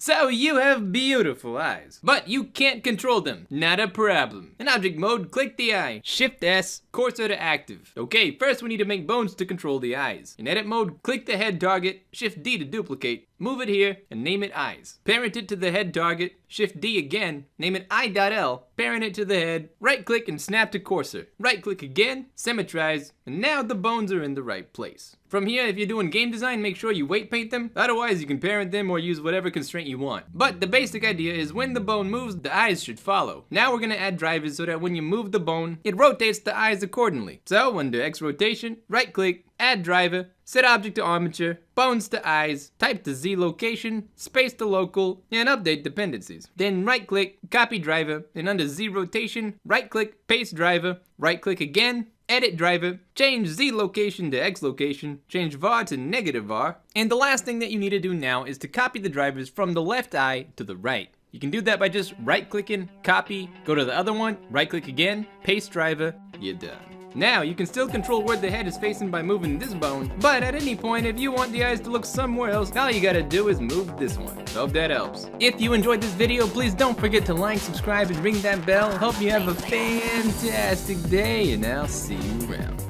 So you have beautiful eyes, but you can't control them. Not a problem. In object mode, click the eye. Shift S, cursor to active. Okay, first we need to make bones to control the eyes. In edit mode, click the head target, Shift D to duplicate, move it here, and name it eyes. Parent it to the head target, Shift D again, name it eye.L, parent it to the head, right click and snap to cursor. Right click again, symmetrize, and now the bones are in the right place. From here, if you're doing game design, make sure you weight paint them, otherwise you can parent them or use whatever constraint you want. But the basic idea is when the bone moves, the eyes should follow. Now we're gonna add drivers so that when you move the bone, it rotates the eyes accordingly. So under X rotation, right click, add driver, set object to armature, bones to eyes, type to Z location, space to local, and update dependencies. Then right click, copy driver, and under Z rotation, right click, paste driver, right click again, edit driver, change Z location to X location, change var to negative var, and the last thing that you need to do now is to copy the drivers from the left eye to the right. You can do that by just right clicking, copy, go to the other one, right click again, paste driver, you're done. Now, you can still control where the head is facing by moving this bone, but at any point, if you want the eyes to look somewhere else, all you gotta do is move this one. Hope that helps. If you enjoyed this video, please don't forget to like, subscribe, and ring that bell. Hope you have a fantastic day, and I'll see you around.